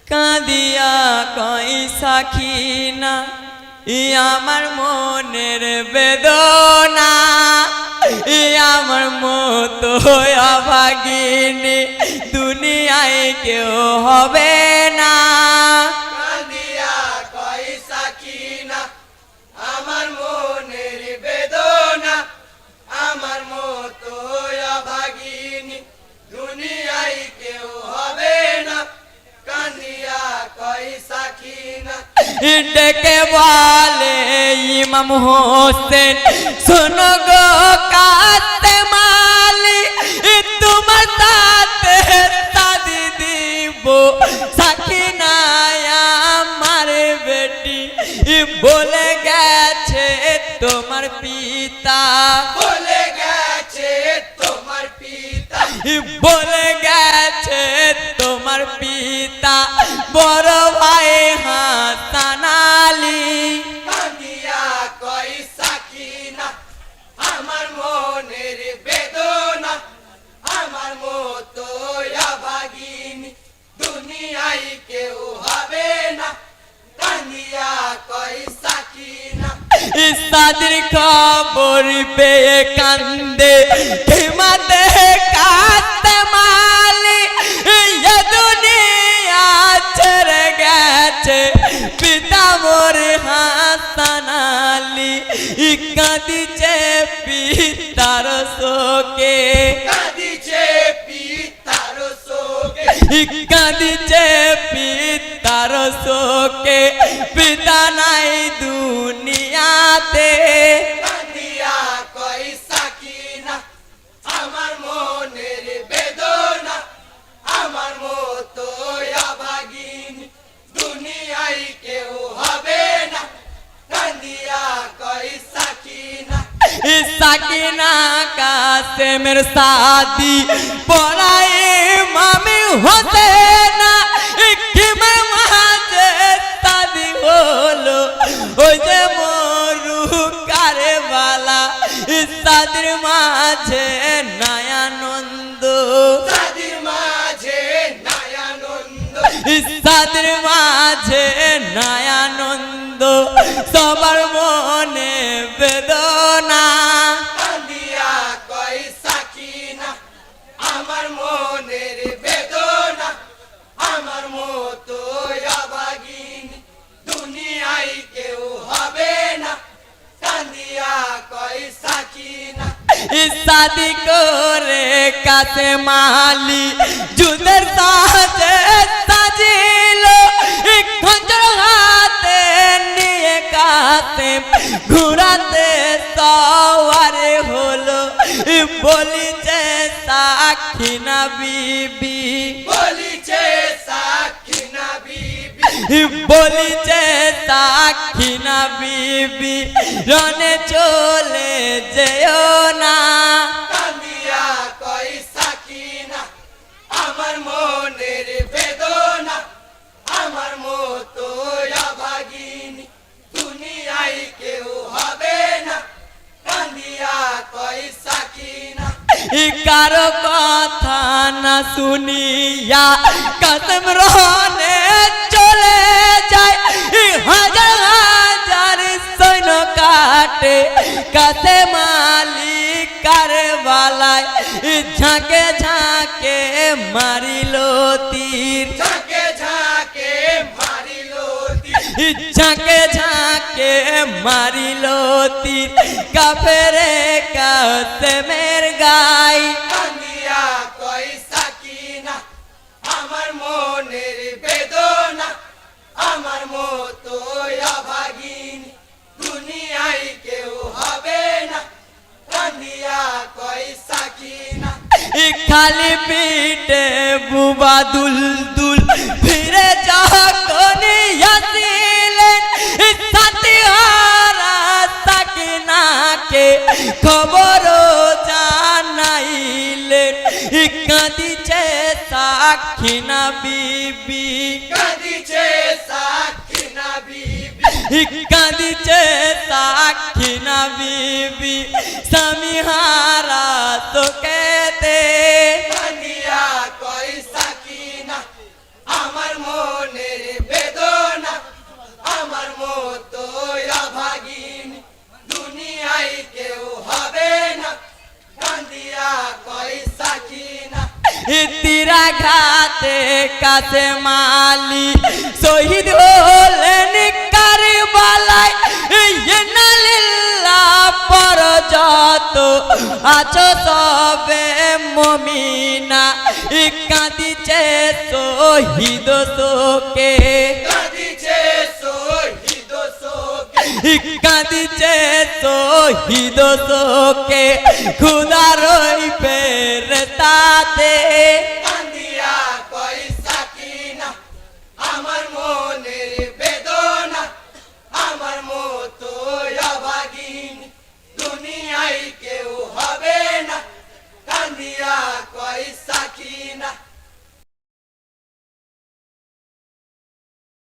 কাঁদিয়া কই সাখী না আমার মনের বেদনা আমার মতো অভাগিনী দুনিয়ায় কেউ হবে না। কাঁদিয়া কই সাখী না আমার মনের বেদনা আমার মতো অভাগিনী দুনিয়ায় কেউ হবে না। কাঁদিয়া কই সাখী না ডেকে বলে ইমাম হোসেন শোনো গো কাতে মালি তোমার সাথে শাদি দিব সাখী না আমার বেটি বলে গেছে তোমার পিতা বলে গেছে তোমার পিতা বলে গেছে তোমার পিতা বড় ভাই হাসান আলী। কাঁদিয়া কই সাখী না আমার মনের বেদনা আমার মতো অভাগিনী দুনিয়ায় কেউ হবে না। কাঁদিয়া কই সাখী না সাদির খবর পেয়ে কান্দে হিমাতে কাতে মালি দুনিয়া ছেড়ে গেছে পিতা মোর হাসান আলী কাঁদিছে পিতার শোকে কাঁদিছে পিতার শোকে কাঁদিছে পিতার শোকে পিতা নাই দুনিয়াতে। কাঁদিয়া কই সাখী না আমার মনের বেদনা আমার মতো অভাগিনী দুনিয়ায় কেউ হবে না। কাঁদিয়া কই সাখী না সাকিনা কাসেমের শাদি পড়াই মামি হতে না কিমের মাঝে শাদি হলো ওই যে মরু কারে বালা শাদির মাঝে নয়ানন্দ শাদির মাঝে নয়ানন্দ শাদির মাঝে নয়ানন্দ সবার মনে বেদনা। কাঁদিয়া কই সাখী না আমার মনের বেদনা আমার মতো অভাগিনী দুনিয়ায় কেউ হবে না। কাঁদিয়া কই সাখী না শাদি করে কাছে মালি যুদের সাথে সাজিল খঞ্জর হাতে নিয়ে কাছে ঘুরাতে সওয়ারে হলো বলিছে সাক্ষী না বিবি বলিছে সাক্ষী না বিবি বলিছে সাক্ষী না বিবি রনে চলে যেও না। কাঁদিয়া কই সাখী না আমার মনের বেদনা আমার মতো অভাগিনী দুনিয়ায় কেউ হবে না। কাঁদিয়া কই সাখী না কারো কথা না শুনিয়া কাসেম রহনে চলে যায় হাজার হাজার সৈন্য কাটে কাসে মালিক কারবালায় ঝাঁকে ঝাঁকে মারিল তীর ঝাঁকে ঝাঁকে মারিল ঝাঁকে ঝাঁকে মারিল তীর কাফেরে কাসেমের গাই। কাঁদিয়া কই সাখী না আমার মনের বেদনা আমার মতো অভাগিনী দুনিয়ায় কেউ হবে না। কাঁদিয়া কই সাখী না খালি পিঠে বুবা দুল দুল ফিরে যখন আসিলেন সাথী হারা সাকিনাকে খবর জানাইলেন কাঁদিছে সাক্ষী না বিবি কাঁদিছে সাক্ষী না বিবি কাঁদিছে সাক্ষী না বিবি স্বামী হারা তোকেতে কাঁদিয়া কই সাখী না আমার মনে কাছে মালি শহীদ হলেন কারবালায় ইন্নালিল্লাহ পর যত আছো সবে মুমিনা কাঁদিছে শহীদ শোকে কাঁদিছে শহীদ শোকে কাঁদিছে শহীদ শোকে খুদার ওই ফেরেশতাতে